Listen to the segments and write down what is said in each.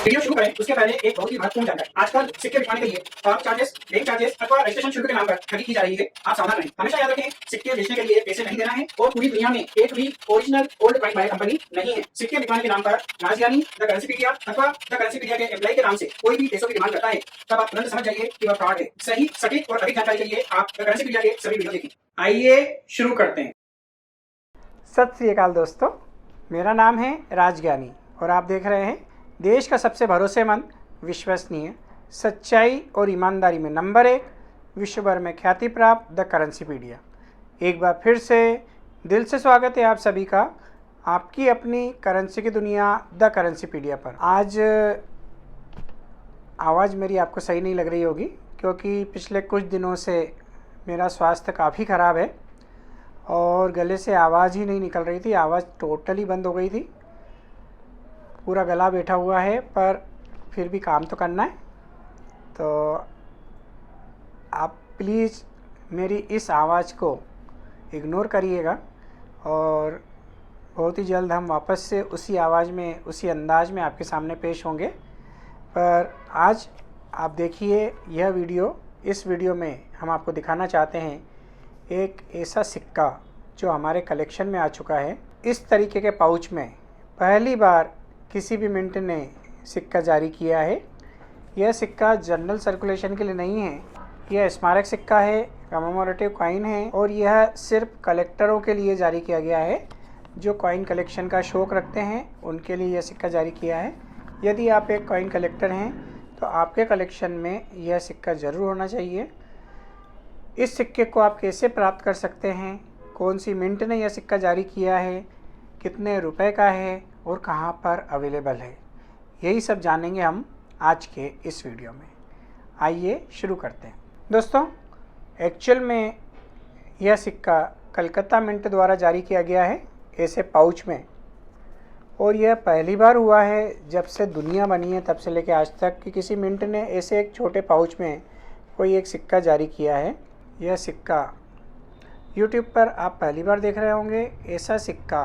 Video शुरू करें उसके पहले एक बहुत ही महत्वपूर्ण जानकारी। आजकल सिक्के बिकवाने के लिए पार्क चार्जेस, बैंक चार्जेस अथवा रजिस्ट्रेशन शुल्क के नाम पर ठगी की जा रही है। आप सावधान रहें। हमेशा याद रखें, सिक्के बेचने के लिए पैसे नहीं देना है और पूरी दुनिया में एक भी original old coin buyer company नहीं है। सिक्के बिकवाने के नाम पर राजज्ञानी, द करेंसीपीडिया अथवा द करेंसीपीडिया के एम्प्लॉय के नाम से कोई भी पैसों की डिमांड करता है, तब आप तुरंत समझ जाइए कि वह फ्रॉड है। सही, सटीक और अधिक जानकारी के लिए आप द करेंसीपीडिया के सभी वीडियो देखें। आइए शुरू करते हैं। सत श्री अकाल दोस्तों, मेरा नाम है राजज्ञानी और आप देख रहे हैं देश का सबसे भरोसेमंद, विश्वसनीय, सच्चाई और ईमानदारी में नंबर 1, विश्व भर में ख्याति प्राप्त द करेंसीपीडिया। एक बार फिर से दिल से स्वागत है आप सभी का आपकी अपनी करेंसी की दुनिया द करेंसीपीडिया पर। आज आवाज़ मेरी आपको सही नहीं लग रही होगी क्योंकि पिछले कुछ दिनों से मेरा स्वास्थ्य काफ़ी ख़राब है और गले से आवाज़ ही नहीं निकल रही थी। आवाज़ टोटली बंद हो गई थी, पूरा गला बैठा हुआ है, पर फिर भी काम तो करना है। तो आप प्लीज़ मेरी इस आवाज़ को इग्नोर करिएगा और बहुत ही जल्द हम वापस से उसी आवाज़ में, उसी अंदाज में आपके सामने पेश होंगे। पर आज आप देखिए यह वीडियो। इस वीडियो में हम आपको दिखाना चाहते हैं एक ऐसा सिक्का जो हमारे कलेक्शन में आ चुका है। इस तरीके के पाउच में पहली बार किसी भी मिंट ने सिक्का जारी किया है। यह सिक्का जनरल सर्कुलेशन के लिए नहीं है, यह स्मारक सिक्का है, कमेमोरेटिव कॉइन है और यह सिर्फ कलेक्टरों के लिए जारी किया गया है। जो कॉइन कलेक्शन का शौक़ रखते हैं उनके लिए यह सिक्का जारी किया है। यदि आप एक कॉइन कलेक्टर हैं तो आपके कलेक्शन में यह सिक्का ज़रूर होना चाहिए। इस सिक्के को आप कैसे प्राप्त कर सकते हैं, कौन सी मिंट ने यह सिक्का जारी किया है, कितने रुपए का है और कहाँ पर अवेलेबल है, यही सब जानेंगे हम आज के इस वीडियो में। आइए शुरू करते हैं। दोस्तों, एक्चुअल में यह सिक्का कलकत्ता मिंट द्वारा जारी किया गया है ऐसे पाउच में, और यह पहली बार हुआ है जब से दुनिया बनी है तब से लेकर आज तक कि किसी मिंट ने ऐसे एक छोटे पाउच में कोई एक सिक्का जारी किया है। यह सिक्का यूट्यूब पर आप पहली बार देख रहे होंगे। ऐसा सिक्का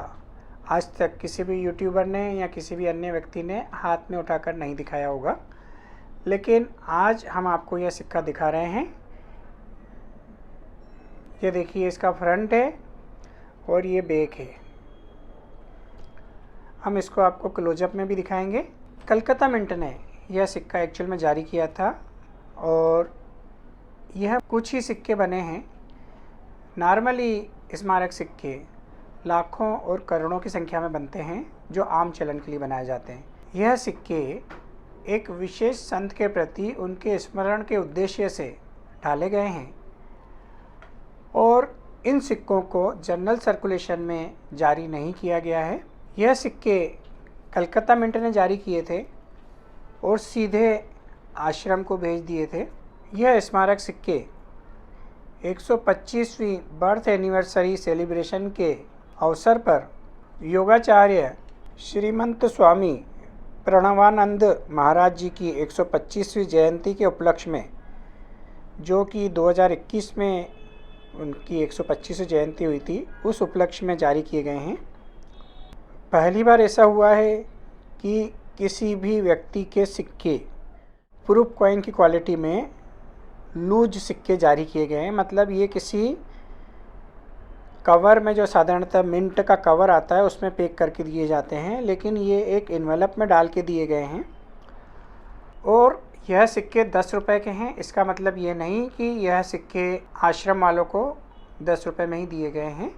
आज तक किसी भी यूट्यूबर ने या किसी भी अन्य व्यक्ति ने हाथ में उठाकर नहीं दिखाया होगा, लेकिन आज हम आपको यह सिक्का दिखा रहे हैं। ये देखिए, इसका फ्रंट है और ये बैक है। हम इसको आपको क्लोजअप में भी दिखाएंगे। कलकत्ता मिंट ने यह सिक्का एक्चुअल में जारी किया था और यह कुछ ही सिक्के बने हैं। नॉर्मली स्मारक सिक्के लाखों और करोड़ों की संख्या में बनते हैं जो आम चलन के लिए बनाए जाते हैं। यह सिक्के एक विशेष संत के प्रति उनके स्मरण के उद्देश्य से डाले गए हैं और इन सिक्कों को जनरल सर्कुलेशन में जारी नहीं किया गया है। यह सिक्के कलकत्ता मिंट ने जारी किए थे और सीधे आश्रम को भेज दिए थे। यह स्मारक सिक्के 125वीं बर्थ एनिवर्सरी सेलिब्रेशन के अवसर पर योगाचार्य श्रीमंत स्वामी प्रणवानंद महाराज जी की 125वीं जयंती के उपलक्ष्य में, जो कि 2021 में उनकी 125वीं जयंती हुई थी, उस उपलक्ष्य में जारी किए गए हैं। पहली बार ऐसा हुआ है कि किसी भी व्यक्ति के सिक्के प्रूफ कॉइन की क्वालिटी में लूज सिक्के जारी किए गए हैं। मतलब ये किसी कवर में, जो साधारणतः मिंट का कवर आता है, उसमें पैक करके दिए जाते हैं, लेकिन ये एक एनवेलप में डाल के दिए गए हैं और यह सिक्के 10 रुपये के हैं। इसका मतलब ये नहीं कि यह सिक्के आश्रम वालों को 10 रुपये में ही दिए गए हैं।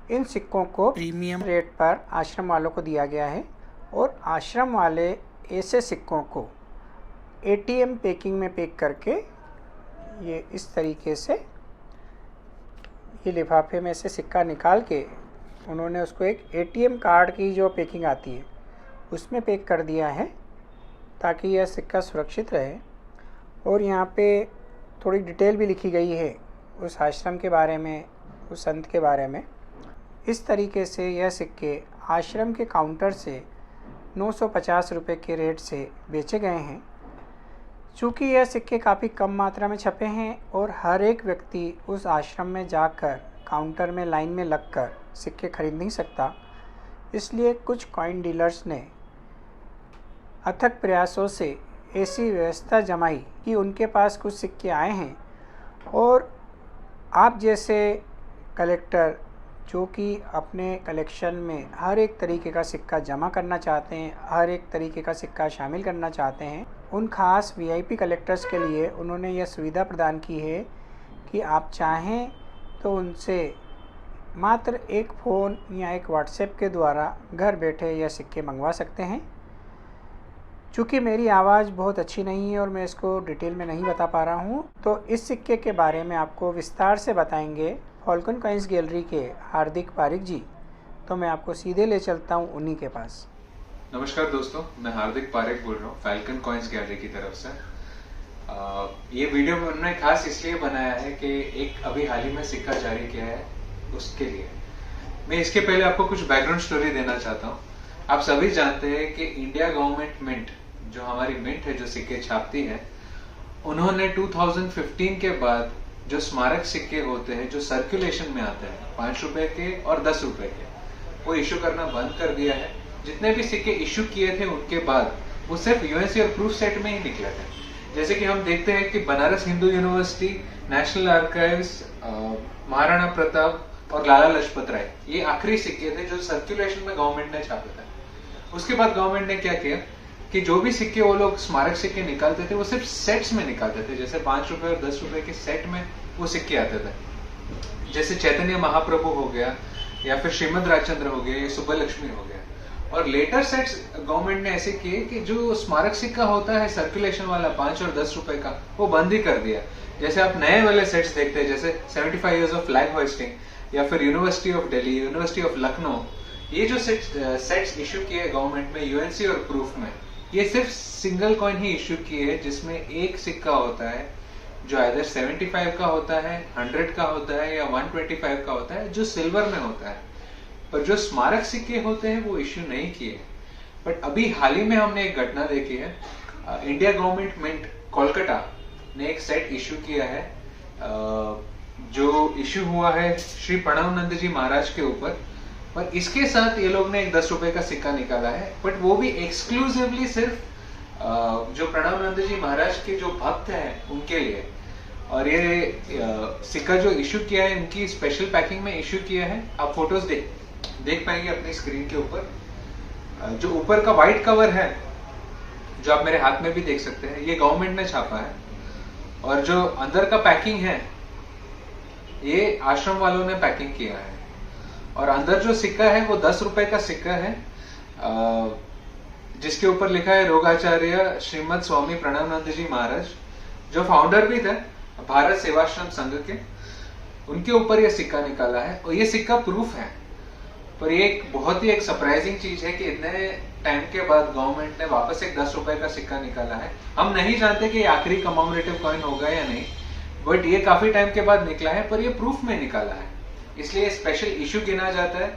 इन सिक्कों को प्रीमियम रेट पर आश्रम वालों को दिया गया है और आश्रम वाले ऐसे सिक्कों को ATM पैकिंग में पैक करके ये इस तरीके से, ये लिफाफे में से सिक्का निकाल के उन्होंने उसको एक ATM कार्ड की जो पैकिंग आती है उसमें पैक कर दिया है ताकि यह सिक्का सुरक्षित रहे। और यहाँ पे थोड़ी डिटेल भी लिखी गई है उस आश्रम के बारे में, उस संत के बारे में। इस तरीके से यह सिक्के आश्रम के काउंटर से 950 रुपये के रेट से बेचे गए हैं। चूँकि यह सिक्के काफ़ी कम मात्रा में छपे हैं और हर एक व्यक्ति उस आश्रम में जाकर काउंटर में लाइन में लगकर सिक्के खरीद नहीं सकता, इसलिए कुछ कॉइन डीलर्स ने अथक प्रयासों से ऐसी व्यवस्था जमाई कि उनके पास कुछ सिक्के आए हैं और आप जैसे कलेक्टर जो कि अपने कलेक्शन में हर एक तरीके का सिक्का जमा करना चाहते हैं, हर एक तरीके का सिक्का शामिल करना चाहते हैं, उन ख़ास वीआईपी कलेक्टर्स के लिए उन्होंने यह सुविधा प्रदान की है कि आप चाहें तो उनसे मात्र एक फ़ोन या एक व्हाट्सएप के द्वारा घर बैठे यह सिक्के मंगवा सकते हैं। चूँकि मेरी आवाज़ बहुत अच्छी नहीं है और मैं इसको डिटेल में नहीं बता पा रहा हूँ, तो इस सिक्के के बारे में आपको विस्तार से बताएंगे फॉल्कन कॉइन्स गैलरी के हार्दिक पारिक जी। तो मैं आपको सीधे ले चलता हूँ उन्हीं के पास। नमस्कार दोस्तों, मैं हार्दिक पारिक बोल रहा हूँ फॉल्कन कॉइन्स गैलरी की तरफ से। ये वीडियो उन्होंने खास इसलिए बनाया है कि एक अभी हाल ही में सिक्का जारी किया है, उसके लिए मैं इसके पहले आपको कुछ बैकग्राउंड स्टोरी देना चाहता हूँ। आप सभी जानते हैं कि इंडिया गवर्नमेंट मिंट, जो हमारी मिंट है जो सिक्के छापती है, उन्होंने 2015 के बाद जो स्मारक सिक्के होते हैं जो सर्कुलेशन में आते हैं 5 रुपए के और 10 रुपए के, वो इशू करना बंद कर दिया है। जितने भी सिक्के इशू किए थे उनके बाद वो सिर्फ यूएनसी और प्रूफ सेट में ही निकले थे। जैसे कि हम देखते हैं कि Banaras Hindu university, national archives, Maharana Pratap और लाला लजपत राय, ये आखिरी सिक्के थे जो सर्कुलेशन में गवर्नमेंट ने छापे थे। उसके बाद गवर्नमेंट ने क्या किया कि जो भी सिक्के वो लोग स्मारक सिक्के निकालते थे वो सिर्फ सेट्स में निकालते थे। जैसे 5 रुपए और 10 रुपए के सेट में वो सिक्के आते थे। जैसे चैतन्य महाप्रभु हो गया या फिर श्रीमद राजचंद्र हो गया या सुब्बलक्ष्मी हो गया। और लेटर सेट्स गवर्नमेंट ने ऐसे किए कि जो स्मारक सिक्का होता है सर्कुलेशन वाला 5 और 10 रुपए का, वो बंद ही कर दिया। जैसे आप नए वाले सेट्स देखते हैं, जैसे 75 इयर्स ऑफ फ्लैग होइस्टिंग या फिर university of Delhi, university of Lucknow, ये जो सेट्स इश्यू किए गवर्नमेंट में यूएनसी और प्रूफ में, ये सिर्फ सिंगल कॉइन ही इश्यू किए है जिसमें एक सिक्का होता है जो आइदर 75 का होता है, 100 का होता है या 125 का होता है, जो सिल्वर में होता है। पर जो स्मारक सिक्के होते हैं वो इश्यू नहीं किए। बट अभी हाल ही में हमने एक घटना देखी है। इंडिया गवर्नमेंट मिंट कोलकाता ने एक सेट इश्यू किया है जो इश्यू हुआ है श्री प्रणवानंद जी महाराज के ऊपर। पर इसके साथ ये लोग ने एक 10 रुपए का सिक्का निकाला है, बट वो भी एक्सक्लूसिवली सिर्फ जो प्रणवानंद जी महाराज के जो भक्त हैं उनके लिए। और ये सिक्का जो इश्यू किया है इनकी स्पेशल पैकिंग में इश्यू किया है। आप फोटोज देख पाएंगे अपनी स्क्रीन के ऊपर। जो ऊपर का व्हाइट कवर है जो आप मेरे हाथ में भी देख सकते हैं, ये गवर्नमेंट ने छापा है। और जो अंदर का पैकिंग है ये आश्रम वालों ने पैकिंग किया है। और अंदर जो सिक्का है वो 10 रुपए का सिक्का है जिसके ऊपर लिखा है रोगाचार्य श्रीमद स्वामी प्रणवानंद जी महाराज, जो फाउंडर भी थे भारत सेवाश्रम संघ के। उनके ऊपर ये सिक्का निकाला है और ये सिक्का प्रूफ है। पर ये एक बहुत ही एक सरप्राइजिंग चीज है कि इतने टाइम के बाद गवर्नमेंट ने वापस एक 10 रुपए का सिक्का निकाला है। हम नहीं जानते कि आखिरी कमोमरेटिव कॉइन होगा या नहीं, बट ये काफी टाइम के बाद निकला है, पर ये प्रूफ में निकाला है, इसलिए स्पेशल इश्यू गिना जाता है।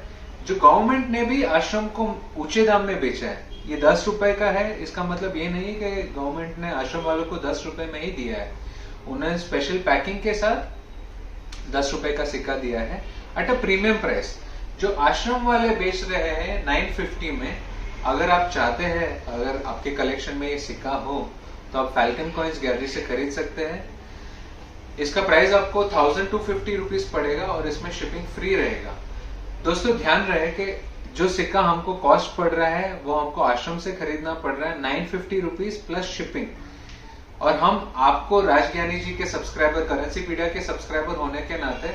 जो गवर्नमेंट ने भी आश्रम को ऊंचे दाम में बेचा है, ये 10 रुपए का है, इसका मतलब ये नहीं कि गवर्नमेंट ने आश्रम वालों को 10 रुपए में ही दिया है। उन्होंने स्पेशल पैकिंग के साथ 10 रुपए का सिक्का दिया है एट अ प्रीमियम प्राइस। जो आश्रम वाले बेच रहे हैं 950 में, अगर आप चाहते हैं, अगर आपके कलेक्शन में ये सिक्का हो तो आप फॉल्कन कॉइन्स गैलरी से खरीद सकते हैं। इसका प्राइस आपको 1250 रुपीज पड़ेगा और इसमें शिपिंग फ्री रहेगा। दोस्तों ध्यान रहे कि जो सिक्का हमको कॉस्ट पड़ रहा है वो हमको आश्रम से खरीदना पड़ रहा है 950 रुपीज प्लस शिपिंग। और हम आपको राजज्ञानी जी के सब्सक्राइबर, करेंसीपीडिया के सब्सक्राइबर होने के नाते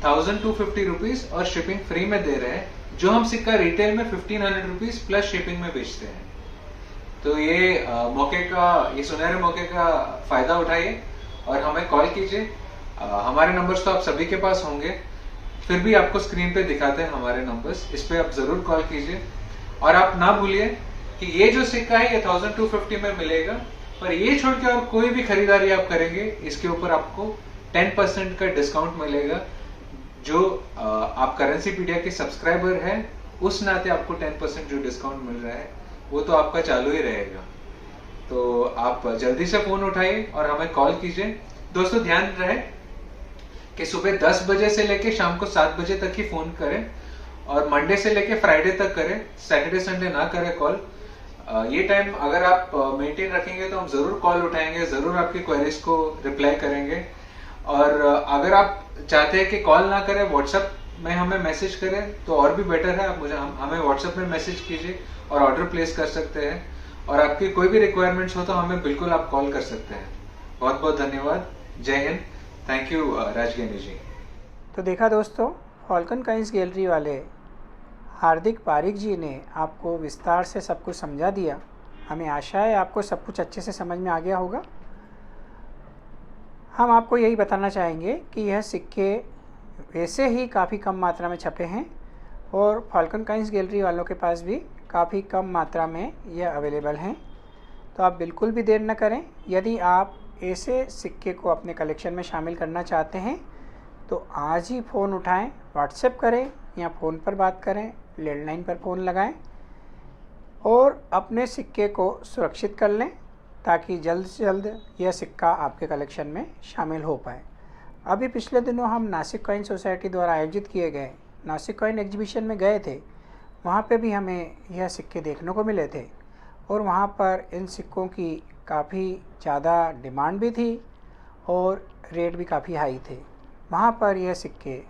1250 रुपीज और शिपिंग फ्री में दे रहे हैं, जो हम सिक्का रिटेल में 1500 रुपीज प्लस शिपिंग में बेचते हैं। तो ये मौके का, ये सुनहरे मौके का फायदा उठाइए और हमें कॉल कीजिए। हमारे नंबर्स तो आप सभी के पास होंगे, फिर भी आपको स्क्रीन पे दिखाते हैं हमारे नंबर्स, इस पे आप जरूर कॉल कीजिए। और आप ना भूलिए कि ये जो सिक्का है ये 1250 में मिलेगा, पर ये छोड़ के और कोई भी खरीदारी आप करेंगे इसके ऊपर आपको 10% का डिस्काउंट मिलेगा। जो आप करेंसीपीडिया के सब्सक्राइबर है उस नाते आपको 10% जो डिस्काउंट मिल रहा है वो तो आपका चालू ही रहेगा। तो आप जल्दी से फोन उठाइए और हमें कॉल कीजिए। दोस्तों ध्यान रहे कि सुबह 10 बजे से लेके शाम को 7 बजे तक ही फोन करें और मंडे से लेके फ्राइडे तक करें, सैटरडे संडे ना करें कॉल। ये टाइम अगर आप मेंटेन रखेंगे तो हम जरूर कॉल उठाएंगे, जरूर आपकी क्वेरीज को रिप्लाई करेंगे। और अगर आप चाहते हैं कि कॉल ना करें, व्हाट्सएप में हमें मैसेज करें तो और भी बेटर है। आप हमें व्हाट्सएप में मैसेज कीजिए और ऑर्डर प्लेस कर सकते हैं। और आपकी कोई भी रिक्वायरमेंट्स हो तो हमें बिल्कुल आप कॉल कर सकते हैं। बहुत बहुत धन्यवाद। जय हिंद। थैंक यू राजगिनी जी। तो देखा दोस्तों, फॉल्कन कॉइन्स गैलरी वाले हार्दिक पारिक जी ने आपको विस्तार से सब कुछ समझा दिया। हमें आशा है आपको सब कुछ अच्छे से समझ में आ गया होगा। हम आपको यही बताना चाहेंगे कि यह सिक्के वैसे ही काफ़ी कम मात्रा में छपे हैं और फॉल्कन कॉइन्स गैलरी वालों के पास भी काफ़ी कम मात्रा में यह अवेलेबल हैं। तो आप बिल्कुल भी देर न करें। यदि आप ऐसे सिक्के को अपने कलेक्शन में शामिल करना चाहते हैं तो आज ही फ़ोन उठाएं, व्हाट्सएप करें या फ़ोन पर बात करें, लैंडलाइन पर फ़ोन लगाएं और अपने सिक्के को सुरक्षित कर लें ताकि जल्द से जल्द यह सिक्का आपके कलेक्शन में शामिल हो पाए। अभी पिछले दिनों हम नासिक कॉइन सोसाइटी द्वारा आयोजित किए गए नासिक कॉइन एग्जीबिशन में गए थे। वहाँ पे भी हमें यह सिक्के देखने को मिले थे और वहाँ पर इन सिक्कों की काफ़ी ज़्यादा डिमांड भी थी और रेट भी काफ़ी हाई थे। वहाँ पर यह सिक्के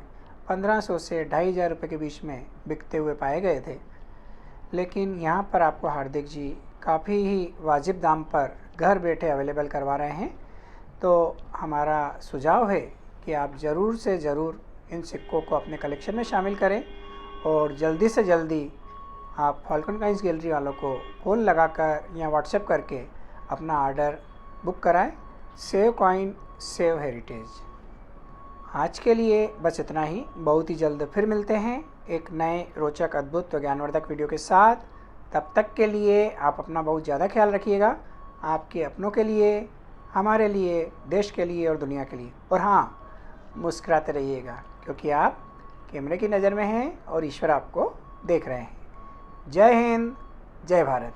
1500 से 2500 रुपये के बीच में बिकते हुए पाए गए थे, लेकिन यहाँ पर आपको हार्दिक जी काफ़ी ही वाजिब दाम पर घर बैठे अवेलेबल करवा रहे हैं। तो हमारा सुझाव है कि आप ज़रूर से ज़रूर इन सिक्कों को अपने कलेक्शन में शामिल करें और जल्दी से जल्दी आप फॉल्कन कॉइन्स गैलरी वालों को फ़ोन लगाकर या व्हाट्सएप करके अपना ऑर्डर बुक कराएं। Save coin save heritage. आज के लिए बस इतना ही। बहुत ही जल्द फिर मिलते हैं एक नए रोचक, अद्भुत व ज्ञानवर्धक वीडियो के साथ। तब तक के लिए आप अपना बहुत ज़्यादा ख्याल रखिएगा, आपके अपनों के लिए, हमारे लिए, देश के लिए और दुनिया के लिए। और हाँ, मुस्कुराते रहिएगा क्योंकि आप कैमरे की नज़र में हैं और ईश्वर आपको देख रहे हैं। जय हिंद, जय भारत।